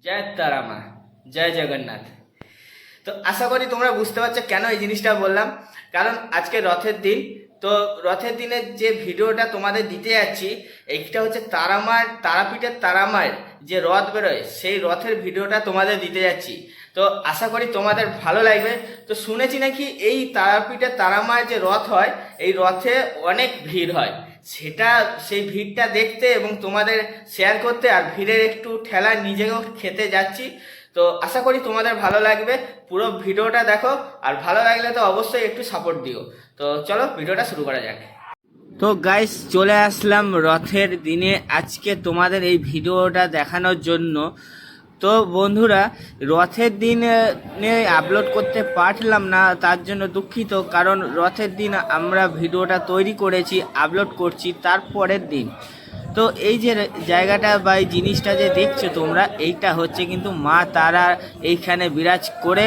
জয় তারা মা, জয় জগন্নাথ। তো আশা করি তোমরা বুঝতে পারছো কেন এই জিনিসটা বললাম। কারণ আজকে রথের দিন, তো রথের দিনের যে ভিডিওটা তোমাদের দিতে যাচ্ছি, এইটা হচ্ছে তারামার, তারাপীঠের তারামায়ের যে রথ বেরোয় সেই রথের ভিডিওটা তোমাদের দিতে যাচ্ছি। তো আশা করি তোমাদের ভালো লাগবে। তো শুনেছি নাকি এই তারাপীঠের তারামায়ের যে রথ হয়, এই রথে অনেক ভিড় হয়। সেই ভিড়টা দেখতে এবং তোমাদের শেয়ার করতে, আর ভিড়ের একটু ঠেলা নিজেও খেতে যাচ্ছি। তো আশা করি তোমাদের ভালো লাগবে, পুরো ভিডিওটা দেখো, আর ভালো লাগলে তো অবশ্যই একটু সাপোর্ট দিও। তো চলো ভিডিওটা শুরু করা যাক। তো গাইস, চলে আসলাম রথের দিনে আজকে তোমাদের এই ভিডিওটা দেখানোর জন্য। তো বন্ধুরা, রথের দিনে আপলোড করতে পারলাম না, তার জন্য দুঃখিত। কারণ রথের দিন আমরা ভিডিওটা তৈরি করেছি, আপলোড করছি তারপরের দিন। তো এই যে জায়গাটা বা এই জিনিসটা যে দেখছো তোমরা, এইটা হচ্ছে কিন্তু মা তারা এইখানে বিরাজ করে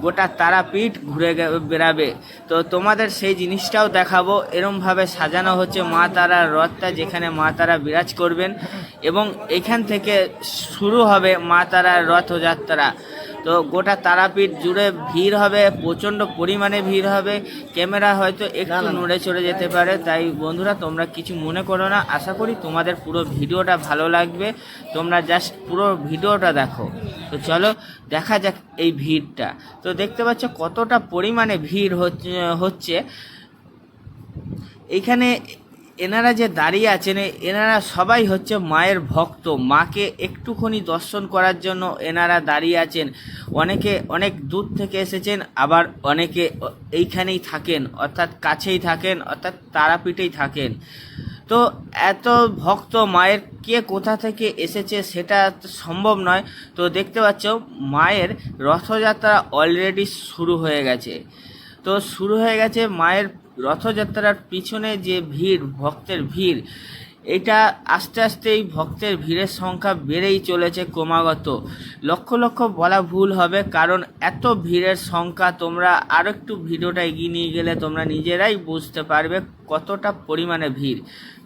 গোটা তারাপীঠ ঘুরে বেড়াবে। তো তোমাদের সেই জিনিসটাও দেখাবো। এরমভাবে সাজানো হচ্ছে মা তারার রথটা, যেখানে মা তারা বিরাজ করবেন, এবং এখান থেকে শুরু হবে মা তারার রথযাত্রা। তো গোটা তারাপীঠ জুড়ে ভিড় হবে, প্রচণ্ড পরিমাণে ভিড় হবে। ক্যামেরা হয়তো একটু নড়ে চড়ে যেতে পারে, তাই বন্ধুরা তোমরা কিছু মনে করো না। আশা করি তোমাদের পুরো ভিডিওটা ভালো লাগবে, তোমরা জাস্ট পুরো ভিডিওটা দেখো। তো চলো দেখা যাক এই ভিড়টা। তো দেখতে পাচ্ছ কতটা পরিমাণে ভিড় হচ্ছে এইখানে। এনারা যে দাঁড়িয়ে আছেন, এনারা সবাই হচ্ছে মায়ের ভক্ত। মাকে একটুখানি দর্শন করার জন্য এনারা দাঁড়িয়ে আছেন। অনেকে অনেক দূর থেকে এসেছেন, আবার অনেকে এইখানেই থাকেন, অর্থাৎ কাছেই থাকেন, অর্থাৎ তারাপীঠেই থাকেন। তো এত ভক্ত মায়ের কে কোথা থেকে এসেছে সেটা সম্ভব নয়। তো দেখতে পাচ্ছ মায়ের রথযাত্রা অলরেডি শুরু হয়ে গেছে। তো শুরু হয়ে গেছে মায়ের রথযাত্রার পিছনে যে ভিড়, ভক্তের ভিড়, এটা আস্তে আস্তে এই ভক্তের ভিড়ের সংখ্যা বেড়েই চলেছে ক্রমাগত। লক্ষ লক্ষ বলা ভুল হবে, কারণ এত ভিড়ের সংখ্যা তোমরা আরও একটু ভিডিওটা এগিয়ে নিয়ে গেলে তোমরা নিজেরাই বুঝতে পারবে কতটা পরিমাণে ভিড়।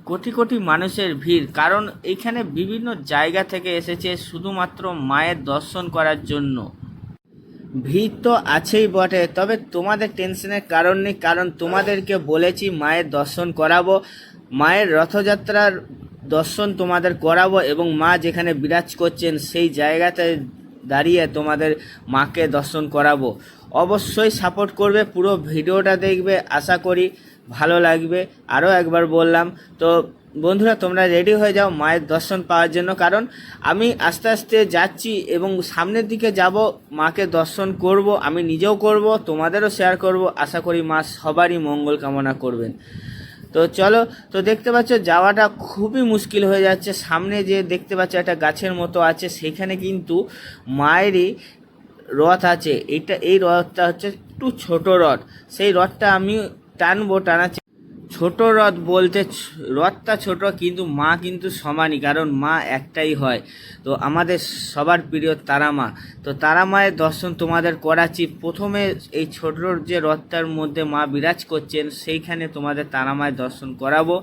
কোটি কোটি মানুষের ভিড়, কারণ এইখানে বিভিন্ন জায়গা থেকে এসেছে শুধুমাত্র মায়ের দর্শন করার জন্য। ভিড় তো আছেই বটে, তবে তোমাদের টেনশনের কারণ নেই, কারণ তোমাদেরকে বলেছি মায়ের দর্শন করাবো, মায়ের রথযাত্রার দর্শন তোমাদের করাবো, এবং মা যেখানে বিরাজ করছেন সেই জায়গাতে দাঁড়িয়ে তোমাদের মাকে দর্শন করাবো। অবশ্যই সাপোর্ট করবে, পুরো ভিডিওটা দেখবে, আশা করি ভালো লাগবে। আরও একবার বললাম, তো বন্ধুরা তোমরা রেডি হয়ে যাও মায়ের দর্শন পাওয়ার জন্য, কারণ আমি আস্তে আস্তে যাচ্ছি এবং সামনের দিকে যাব, মাকে দর্শন করব, আমি নিজেও করব, তোমাদেরও শেয়ার করব। আশা করি মা সবারই মঙ্গল কামনা করবেন। তো চলো, তো দেখতে পাচ্ছ যাওয়াটা খুবই মুশকিল হয়ে যাচ্ছে। সামনে যে দেখতে পাচ্ছ একটা গাছের মতো আছে, সেখানে কিন্তু মায়েরই রথ আছে। এই রথটা হচ্ছে একটু ছোট রথ, সেই রথটা আমি টানা। ছোট রথ বলতে রথটা ছোট, কিন্তু মা কিন্তু সমানই, কারণ মা একটাই হয়। তো আমাদের সবার প্রিয় তারা মা, তো তারা মায়ের দর্শন তোমাদের করাচ্ছি। প্রথমে এই ছোট যে রথটার মধ্যে মা বিরাজ করছেন, সেইখানে তোমাদের তারা মায়ের দর্শন করাবো।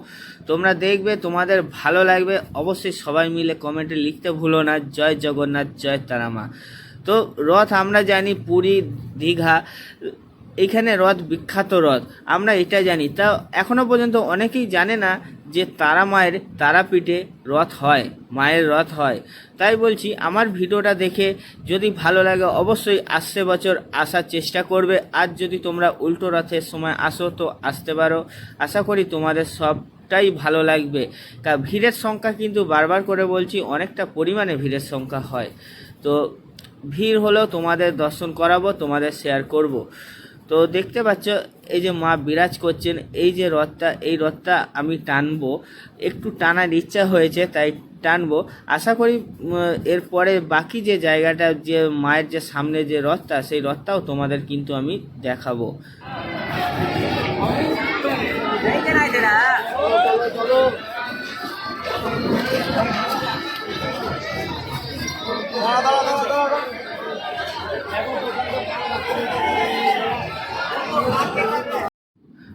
তোমরা দেখবে, তোমাদের ভালো লাগবে। অবশ্যই সবাই মিলে কমেন্টে লিখতে ভুলো না, জয় জগন্নাথ, জয় তারা মা। তো রথ আমরা জানি পুরী, দীঘা, এইখানে রথ বিখ্যাত রথ, আমরা এটা জানি। তা এখনও পর্যন্ত অনেকেই জানে না যে তারা মায়ের তারাপীঠে রথ হয়, মায়ের রথ হয়। তাই বলছি আমার ভিডিওটা দেখে যদি ভালো লাগে অবশ্যই আসছে বছর আসার চেষ্টা করবে। আর যদি তোমরা উল্টো রথের সময় আসো তো আসতে পারো। আশা করি তোমাদের সবটাই ভালো লাগবে। ভিড়ের সংখ্যা কিন্তু বারবার করে বলছি, অনেকটা পরিমাণে ভিড়ের সংখ্যা হয়। তো ভিড় হলেও তোমাদের দর্শন করাবো, তোমাদের শেয়ার করব। তো দেখতে পাচ্ছ এই যে মা বিরাজ করছেন, এই যে রথটা, এই রথটা আমি টানবো, একটু টানার ইচ্ছা হয়েছে তাই টানবো। আশা করি এরপরে বাকি যে জায়গাটা, যে মায়ের যে সামনে যে রথটা, সেই রথটাও তোমাদের কিন্তু আমি দেখাবো।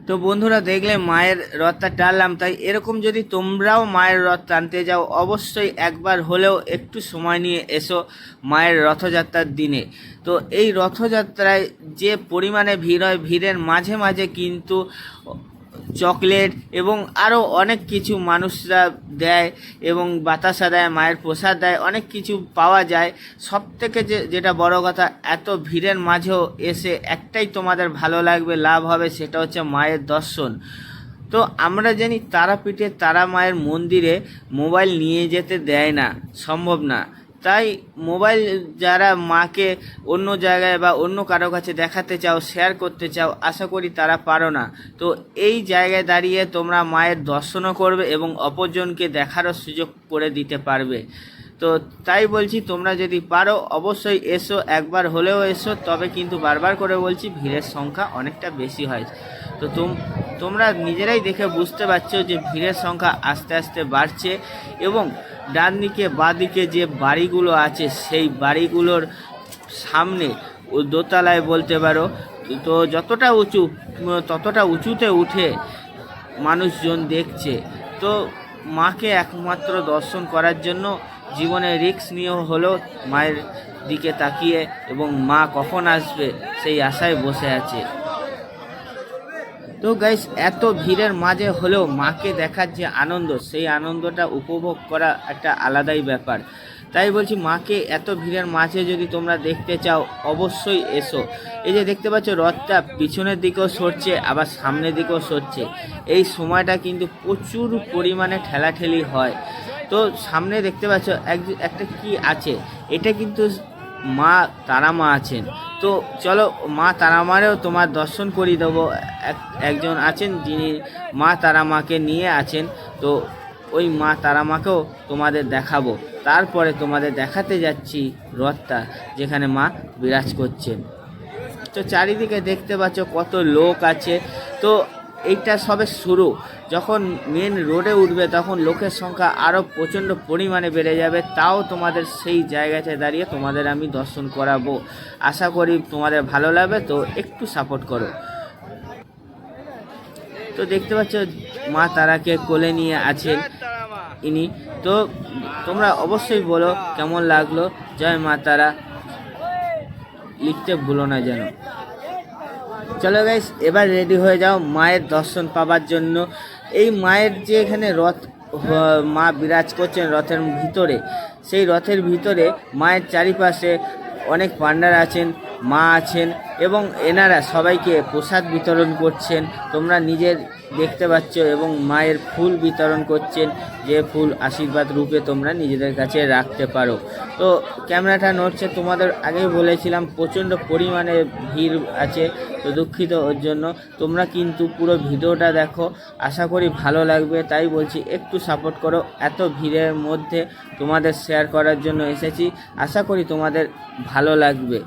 তো বন্ধুরা দেখলে মায়ের রথটা টানলাম, তাই এরকম যদি তোমরাও মায়ের রথ টানতে যাও অবশ্যই একবার হলেও একটু সময় নিয়ে এসো মায়ের রথযাত্রার দিনে। তো এই রথযাত্রায় যে পরিমাণে ভিড় হয়, ভিড়ের মাঝে মাঝে কিন্তু চকলেট এবং আরও অনেক কিছু মানুষরা দেয় এবং বাতাসা দেয়, মায়ের প্রসাদ দেয়, অনেক কিছু পাওয়া যায়। সব থেকে যেটা বড় কথা, এত ভিড়ের মাঝেও এসে একটাই তোমাদের ভালো লাগবে, লাভ হবে, সেটা হচ্ছে মায়ের দর্শন। তো আমরা জানি তারাপীঠে তারা মায়ের মন্দিরে মোবাইল নিয়ে যেতে দেয় না, সম্ভব না। তাই মোবাইল যারা মাকে অন্য জায়গায় বা অন্য কারো কাছে দেখাতে চাও, শেয়ার করতে চাও, আশা করি তারা পারো না। তো এই জায়গায় দাঁড়িয়ে তোমরা মায়ের দর্শনও করবে এবং অপরজনকে দেখারও সুযোগ করে দিতে পারবে। তো তাই বলছি, তোমরা যদি পারো অবশ্যই এসো, একবার হলেও এসো। তবে কিন্তু বারবার করে বলছি, ভিড়ের সংখ্যা অনেকটা বেশি হয়। তো তোমরা নিজেরাই দেখে বুঝতে পারছো যে ভিড়ের সংখ্যা আস্তে আস্তে বাড়ছে এবং ডান দিকে বাঁ দিকে যে বাড়িগুলো আছে সেই বাড়িগুলোর সামনে দোতলায় বলতে পারো, তো যতটা উঁচু ততটা উঁচুতে উঠে মানুষজন দেখছে। তো মাকে একমাত্র দর্শন করার জন্য জীবনে রিস্ক নিয়েও হলেও মায়ের দিকে তাকিয়ে এবং মা কখন আসবে সেই আশায় বসে আছে। তো গাইস, এত ভিড়ের মাঝে হলেও মাকে দেখার যে আনন্দ, সেই আনন্দটা উপভোগ করা একটা আলাদাই ব্যাপার। তাই বলছি, মাকে এত ভিড়ের মাঝে যদি তোমরা দেখতে চাও অবশ্যই এসো। এই যে দেখতে পাচ্ছ রথটা পিছনের দিকেও সরছে, আবার সামনের দিকেও সরছে। এই সময়টা কিন্তু প্রচুর পরিমাণে ঠেলাঠেলি হয়। তো সামনে দেখতে পাচ্ছ একটা কি আছে, এটা কিন্তু মা তারা মা আছেন। তো চলো মা তারা মারেও তোমার দর্শন করিয়ে দেবো। একজন আছেন যিনি মা তারা মাকে নিয়ে আছেন, তো ওই মা তারা মাকেও তোমাদের দেখাবো। তারপরে তোমাদের দেখাতে যাচ্ছি রথটা যেখানে মা বিরাজ করছেন। তো চারিদিকে দেখতে পাচ্ছ কত লোক আছে। তো এইটা সবে শুরু, যখন মেন রোডে উঠবে তখন লোকের সংখ্যা আরও প্রচণ্ড পরিমাণে বেড়ে যাবে। তাও তোমাদের সেই জায়গাতে দাঁড়িয়ে তোমাদের আমি দর্শন করাবো। আশা করি তোমাদের ভালো লাগবে, তো একটু সাপোর্ট করো। তো দেখতে পাচ্ছ মা তারাকে কোলে নিয়ে আছেন ইনি। তো তোমরা অবশ্যই বলো কেমন লাগলো। জয় মা তারা লিখতে ভুলো না যেন। চলো গাইস, এবার রেডি হয়ে যাও মায়ের দর্শন পাবার জন্য। এই মায়ের যে এখানে রথ মা বিরাজ করছেন রথের ভিতরে, সেই রথের ভিতরে মায়ের চারিপাশে অনেক পান্ডার আছেন, মা আছেন এবং এনারা সবাইকে প্রসাদ বিতরণ করছেন। তোমরা নিজের দেখতে পাচ্ছ এবং মায়ের ফুল বিতরণ করছেন, যে ফুল আশীর্বাদ রূপে তোমরা নিজেদের কাছে রাখতে পারো। তো ক্যামেরাটা নড়ছে, তোমাদের আগেই বলেছিলাম প্রচণ্ড পরিমাণে ভিড় আছে, তো দুঃখিত ওর জন্য। তোমরা কিন্তু পুরো ভিডিওটা দেখো, আশা করি ভালো লাগবে। তাই বলছি একটু সাপোর্ট করো। এত ভিড়ের মধ্যে তোমাদের শেয়ার করার জন্য এসেছি, আশা করি তোমাদের ভালো লাগবে।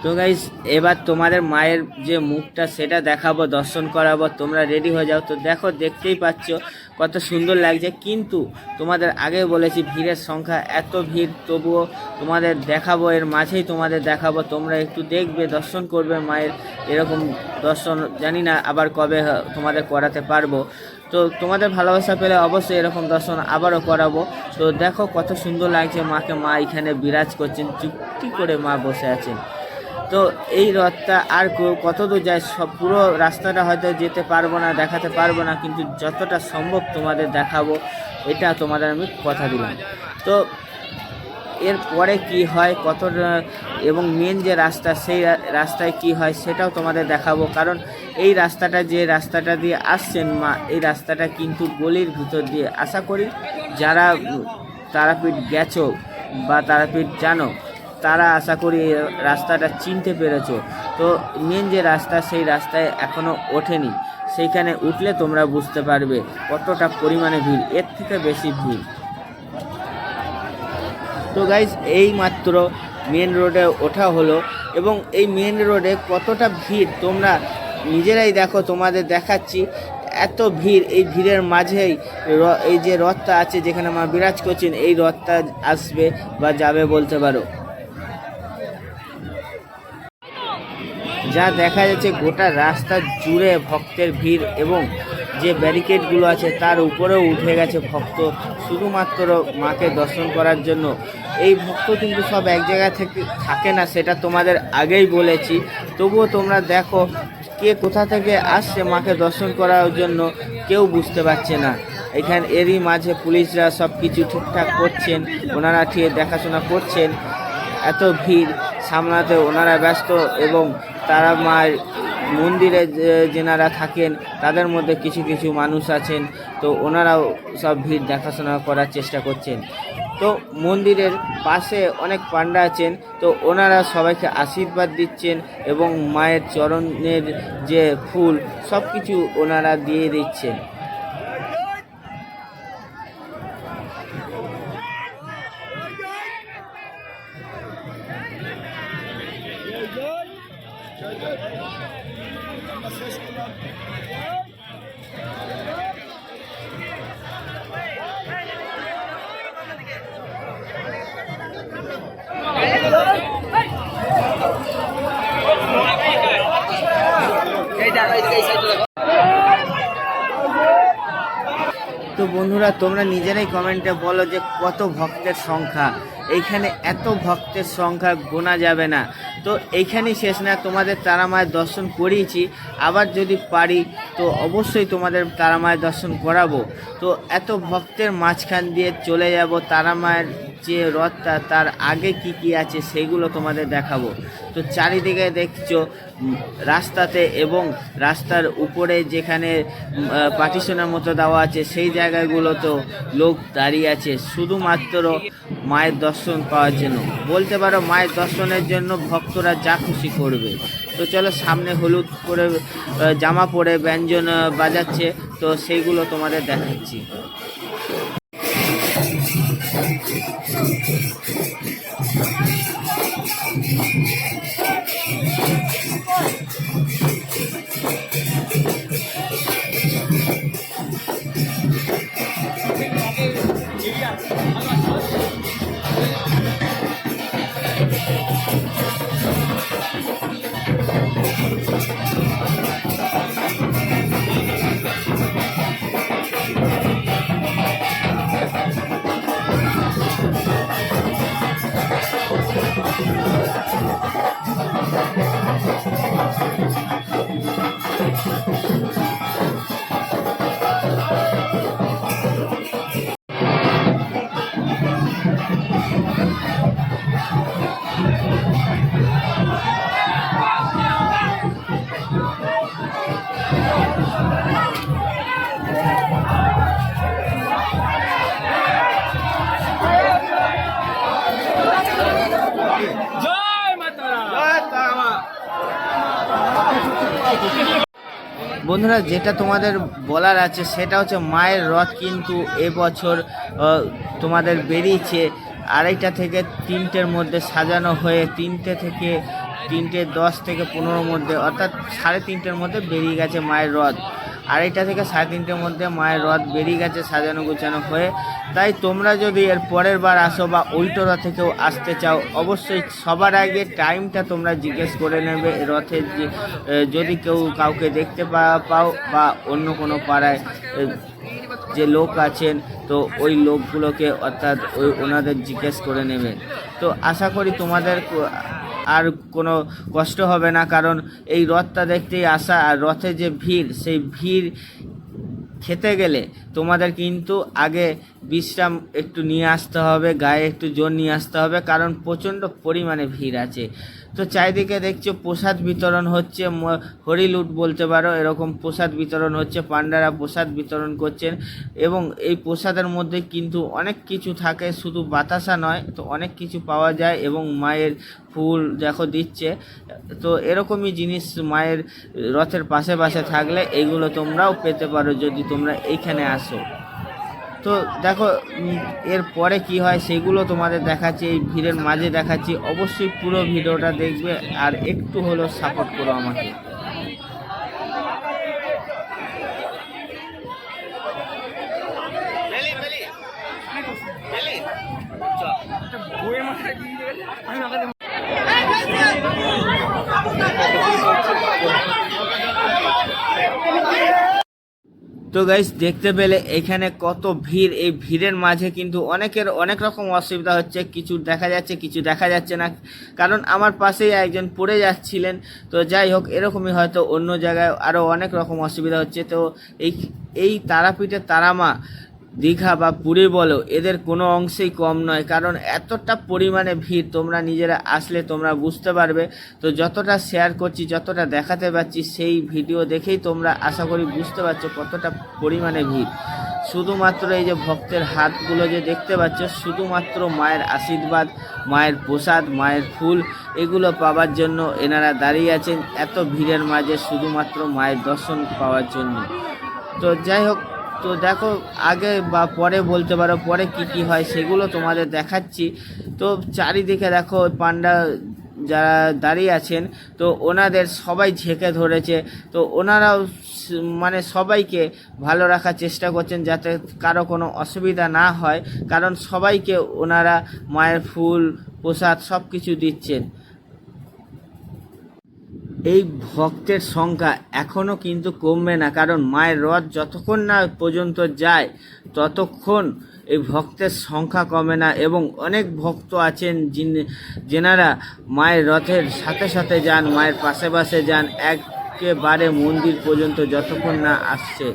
তো গাইস, এবার তোমাদের মায়ের যে মুখটা সেটা দেখাবো, দর্শন করাবো। তোমরা রেডি হয়ে যাও। তো দেখো, দেখতেই পাচ্ছ কত সুন্দর লাগছে। কিন্তু তোমাদের আগে বলেছি ভিড়ের সংখ্যা এত ভিড়, তবুও তোমাদের দেখাবো, এর মাঝেই তোমাদের দেখাবো। তোমরা একটু দেখবে, দর্শন করবে মায়ের। এরকম দর্শন জানি না আবার কবে তোমাদের করাতে পারবো। তো তোমাদের ভালোবাসা পেলে অবশ্যই এরকম দর্শন আবারও করাবো। তো দেখো কত সুন্দর লাগছে মাকে। মা এখানে বিরাজ করছেন, চুপটি করে মা বসে আছেন। তো এই রথটা আর কত দূর যায়, সব পুরো রাস্তাটা হয়তো যেতে পারবো না, দেখাতে পারবো না, কিন্তু যতটা সম্ভব তোমাদের দেখাবো, এটা তোমাদের আমি কথা দিলাম। তো এরপরে কি হয় কতটা এবং মেন যে রাস্তা, সেই রাস্তায় কি হয় সেটাও তোমাদের দেখাবো। কারণ এই রাস্তাটা, যে রাস্তাটা দিয়ে আসছেন মা, এই রাস্তাটা কিন্তু গলির ভিতর দিয়ে। আশা করি যারা তারাপীঠ গেছো বা তারাপীঠ জানো, তারা আশা করি রাস্তাটা চিনতে পেরেছো। তো মেন যে রাস্তা, সেই রাস্তায় এখনও ওঠেনি, সেইখানে উঠলে তোমরা বুঝতে পারবে কতটা পরিমাণে ভিড়, এর থেকে বেশি ভিড়। তো গাইজ, এই মাত্র মেন রোডে ওঠা হলো এবং এই মেন রোডে কতটা ভিড় তোমরা নিজেরাই দেখো, তোমাদের দেখাচ্ছি। এত ভিড়, এই ভিড়ের মাঝেই এই যে রথটা আছে যেখানে মা বিরাজ করছেন, এই রথটা আসবে বা যাবে বলতে পারো। যা দেখা যাচ্ছে গোটা রাস্তা জুড়ে ভক্তের ভিড় এবং যে ব্যারিকেডগুলো আছে তার উপরেও উঠে গেছে ভক্ত শুধুমাত্র মাকে দর্শন করার জন্য। এই ভক্ত কিন্তু সব এক জায়গা থেকে থাকে না, সেটা তোমাদের আগেই বলেছি। তবুও তোমরা দেখো কে কোথা থেকে আসছে মাকে দর্শন করার জন্য কেউ বুঝতে পারছে না। এরই মাঝে পুলিশরা সব কিছু ঠিকঠাক করছেন, ওনারা ঠিক দেখাশোনা করছেন। এত ভিড় সামলাতে ওনারা ব্যস্ত এবং তারা মায়ের মন্দিরে যেনারা থাকেন তাদের মধ্যে কিছু কিছু মানুষ আছেন, তো ওনারাও সব ভিড় দেখাশোনা করার চেষ্টা করছেন। তো মন্দিরের পাশে অনেক পান্ডা আছেন, তো ওনারা সবাইকে আশীর্বাদ দিচ্ছেন এবং মায়ের চরণের যে ফুল সব কিছু ওনারা দিয়ে দিচ্ছেন। তো বন্ধুরা, তোমরা নিজেরাই কমেন্টে বলো যে কত ভক্তের সংখ্যা। এইখানে এত ভক্তের সংখ্যা গোনা যাবে না। তো এইখানেই শেষ না, তোমাদের তারা মায়ের দর্শন করিয়েছি, আবার যদি পারি তো অবশ্যই তোমাদের তারা মায়ের দর্শন করাবো। তো এত ভক্তের মাঝখান দিয়ে চলে যাব তারা মায়ের যে রথটা, তার আগে কি কি আছে সেগুলো তোমাদের দেখাবো। তো চারিদিকে দেখছো রাস্তাতে এবং রাস্তার উপরে যেখানে পার্টিশনের মতো দেওয়া আছে সেই জায়গাগুলোতেও লোক দাঁড়িয়ে আছে শুধুমাত্র মায়ের দর্শন পাওয়ার জন্য। বলতে পারো মায়ের দর্শনের জন্য ভক্তরা যা খুশি করবে। তো চলো, সামনে হলুদ করে জামা পরে ব্যঞ্জন বাজাচ্ছে, তো সেইগুলো তোমাদের দেখাচ্ছি। বন্ধুরা, যেটা তোমাদের বলার আছে সেটা হচ্ছে মায়ের রথ কিন্তু এবছর তোমাদের বেরিয়েছে 2:30 থেকে 3টের মধ্যে সাজানো হয়ে 3:10 থেকে 15 মধ্যে, অর্থাৎ 3:30টের মধ্যে বেরিয়ে গেছে মায়ের রথ। 2:30 থেকে 3:30টের মধ্যে মায়ের রথ বেরিয়ে গেছে সাজানো গুছানো হয়ে। তাই তোমরা যদি এর পরের বার আসো বা উল্টোরা থেকেও আসতে চাও, অবশ্যই সবার আগে টাইমটা তোমরা জিজ্ঞেস করে নেবে রথের, যদি কেউ কাউকে দেখতে পাও বা অন্য কোনো পাড়ায় যে লোক আছেন তো ওই লোকগুলোকে অর্থাৎ ওনাদের জিজ্ঞেস করে নেবেন। তো আশা করি তোমাদের আর কোনো কষ্ট হবে না, কারণ এই রথটা দেখতেই আসা। আর রথে যে ভিড়, সেই ভিড় খেতে গেলে তোমাদের কিন্তু আগে বিশ্রাম একটু নিয়ে আসতে হবে, গায়ে একটু জোর নিয়ে আসতে হবে, কারণ প্রচণ্ড পরিমাণে ভিড় আছে। তো চারিদিকে দেখছো প্রসাদ বিতরণ হচ্ছে, হরিলুট বলতে পারো, এরকম প্রসাদ বিতরণ হচ্ছে, পান্ডারা প্রসাদ বিতরণ করছেন। এবং এই প্রসাদের মধ্যে কিন্তু অনেক কিছু থাকে, শুধু বাতাসা নয়, তো অনেক কিছু পাওয়া যায়। এবং মায়ের ফুল দেখো দিচ্ছে, তো এরকমই জিনিস মায়ের রথের পাশে পাশে থাকলে এইগুলো তোমরাও পেতে পারো যদি তোমরা এইখানে আসো। তো দেখো এর পরে কি হয় সেগুলো তোমাদের দেখাচ্ছি, এই ভিড়ের মাঝে দেখাচ্ছি। অবশ্যই পুরো ভিডিওটা দেখবে আর একটু হলেও সাপোর্ট করো আমাকে। তো গাইস দেখতে পেলে এখানে কত ভিড়, এই ভিড়ের মাঝে কিন্তু অনেকের অনেক রকম অসুবিধা হচ্ছে, কিছু দেখা যাচ্ছে কিছু দেখা যাচ্ছে না, কারণ আমার পাশেই একজন পড়ে যাচ্ছিলেন। তো যাই হোক, এরকমই হয়তো অন্য জায়গায় আরও অনেক রকম অসুবিধা হচ্ছে। তো এই এই তারাপীঠের তারামা দীঘা বা পুরী বলো, এদের কোনো অংশেই কম নয়, কারণ এতটা পরিমাণে ভিড়, তোমরা নিজেরা আসলে তোমরা বুঝতে পারবে। তো যতটা শেয়ার করছি, যতটা দেখাতে পারছি, সেই ভিডিও দেখেই তোমরা আশা করি বুঝতে পারছো কতটা পরিমাণে ভিড়। শুধুমাত্র এই যে ভক্তের হাতগুলো যে দেখতে পাচ্ছ, শুধুমাত্র মায়ের আশীর্বাদ, মায়ের প্রসাদ, মায়ের ফুল, এগুলো পাওয়ার জন্য এনারা দাঁড়িয়ে আছেন এত ভিড়ের মাঝে, শুধুমাত্র মায়ের দর্শন পাওয়ার জন্য। তো যাই হোক, তো দেখো আগে বা পরে বলতে পারো পরে কি কি হয় সেগুলো তোমাদের দেখাচ্ছি। তো চারিদিকে দেখো পান্ডা যারা দাঁড়িয়ে আছেন, তো ওনাদের সবাই ঝেঁকে ধরেছে। তো ওনারাও মানে সবাইকে ভালো রাখার চেষ্টা করছেন যাতে কারো কোনো অসুবিধা না হয়, কারণ সবাইকে ওনারা মায়ের ফুল প্রসাদ সব কিছু দিচ্ছেন। এই ভক্তের সংখ্যা এখনও কিন্তু কমবে না, কারণ মায়ের রথ যতক্ষণ না পর্যন্ত যায় ততক্ষণ এই ভক্তের সংখ্যা কমে না। এবং অনেক ভক্ত আছেন যেনারা মায়ের রথের সাথে সাথে যান, মায়ের পাশে পাশে যান, একেবারে মন্দির পর্যন্ত যতক্ষণ না আসছে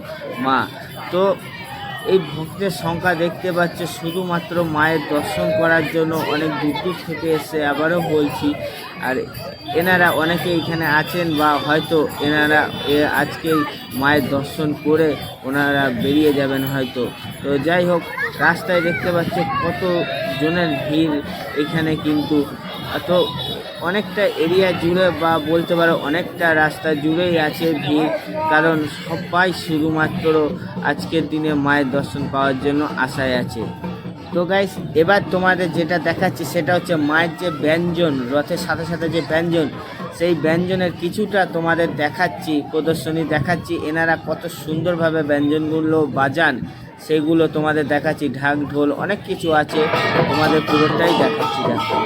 মা। তো এই ভক্তের সংখ্যা দেখতে পাচ্ছে, শুধুমাত্র মায়ের দর্শন করার জন্য অনেক দূর দূর থেকে এসে, আবারও বলছি। আর এনারা অনেকে এখানে আছেন বা হয়তো এনারা আজকেই মায়ের দর্শন করে ওনারা বেরিয়ে যাবেন হয়তো। তো যাই হোক, রাস্তায় দেখতে পাচ্ছে কত জনের ভিড় এখানে, কিন্তু তো অনেকটা এরিয়া জুড়ে বা বলতে পারো অনেকটা রাস্তা জুড়েই আছে ভিড়, কারণ সবাই শুধুমাত্র আজকের দিনে মায়ের দর্শন পাওয়ার জন্য আশায় আছে। তো গাইস, এবার তোমাদের যেটা দেখাচ্ছি সেটা হচ্ছে মায়ের যে ব্যঞ্জন, রথের সাথে সাথে যে ব্যঞ্জন, সেই ব্যঞ্জনের কিছুটা তোমাদের দেখাচ্ছি, প্রদর্শনী দেখাচ্ছি। এনারা কত সুন্দরভাবে ব্যঞ্জনগুলো বাজান সেগুলো তোমাদের দেখাচ্ছি। ঢাক ঢোল অনেক কিছু আছে, তোমাদের পুরোটাই দেখাচ্ছি। দেখো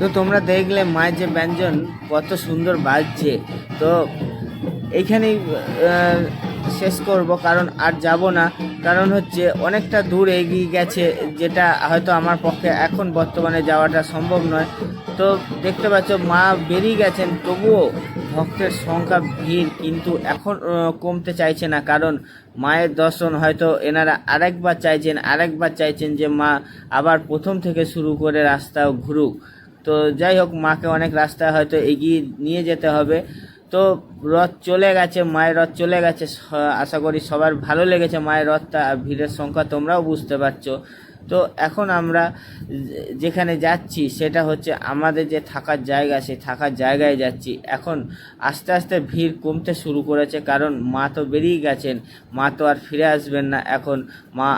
তো তোমরা দেখলে মায়ের যে ব্যঞ্জন কত সুন্দর বাজছে। তো এইখানেই শেষ করব, কারণ আর যাব না, কারণ হচ্ছে অনেকটা দূর এগিয়ে গেছে, যেটা হয়তো আমার পক্ষে এখন বর্তমানে যাওয়াটা সম্ভব নয়। তো দেখতে পাচ্ছ মা বেরিয়ে গেছেন, তবুও ভক্তের সংখ্যা ভিড় কিন্তু এখন কমতে চাইছে না, কারণ মায়ের দর্শন হয়তো এনারা আরেকবার চাইছেন যে মা আবার প্রথম থেকে শুরু করে রাস্তা ঘুরুক। তো যাই হোক, মাকে অনেক রাস্তায় হয়তো এগিয়ে নিয়ে যেতে হবে। তো রথ চলে গেছে, মায়ের রথ চলে গেছে। আশা করি সবার ভালো লেগেছে মায়ের রথটা, আর ভিড়ের সংখ্যা তোমরাও বুঝতে পারছো। তো এখন আমরা যেখানে যাচ্ছি সেটা হচ্ছে আমাদের যে থাকার জায়গা, সেই থাকার জায়গায় যাচ্ছি। এখন আস্তে আস্তে ভিড় কমতে শুরু করেছে, কারণ মা তো বেরিয়ে গেছেন, মা তো আর ফিরে আসবেন না। এখন মা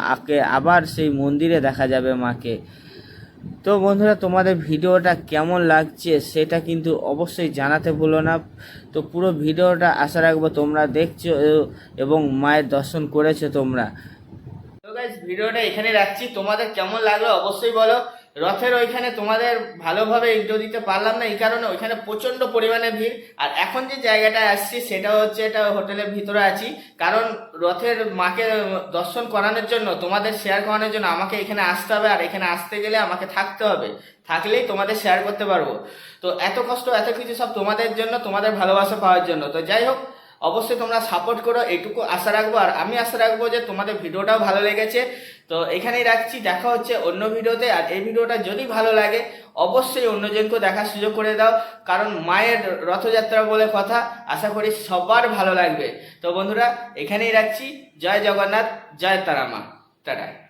আবার সেই মন্দিরে দেখা যাবে মাকে। তো বন্ধুরা, তোমাদের ভিডিওটা কেমন লাগছে সেটা কিন্তু অবশ্যই জানাতে ভুলো না। তো পুরো ভিডিওটা আশা রাখবো তোমরা দেখছো এবং মায়ের দর্শন করেছো তোমরা। তো গাইস, ভিডিওটা এখানে রাখছি। তোমাদের কেমন লাগলো অবশ্যই বলো। রথের ওইখানে তোমাদের ভালোভাবে ইন্ট্রো দিতে পারলাম না, এই কারণে ওইখানে প্রচন্ড পরিমাণে ভিড়। আর এখন যে জায়গাটায় আসছি সেটা হচ্ছে, এটা হোটেলের ভিতরে আছি, কারণ রথের মাকে দর্শন করানোর জন্য, তোমাদের শেয়ার করানোর জন্য আমাকে এখানে আসতে হবে। আর এখানে আসতে গেলে আমাকে থাকতে হবে, থাকলেই তোমাদের শেয়ার করতে পারবো। তো এত কষ্ট এত কিছু সব তোমাদের জন্য, তোমাদের ভালোবাসা পাওয়ার জন্য। তো যাই হোক, অবশ্যই তোমরা সাপোর্ট করো, এটুকু আশা রাখবো। আর আমি আশা রাখবো যে তোমাদের ভিডিওটাও ভালো লেগেছে। তো এখানেই রাখছি, দেখা হচ্ছে অন্য ভিডিওতে। আর এই ভিডিওটা যদি ভালো লাগে অবশ্যই অন্যজনকেও দেখার সুযোগ করে দাও, কারণ মায়ের রথযাত্রা বলে কথা, আশা করি সবার ভালো লাগবে। তো বন্ধুরা, এখানেই রাখছি। জয় জগন্নাথ, জয় তারা মা, টাটা।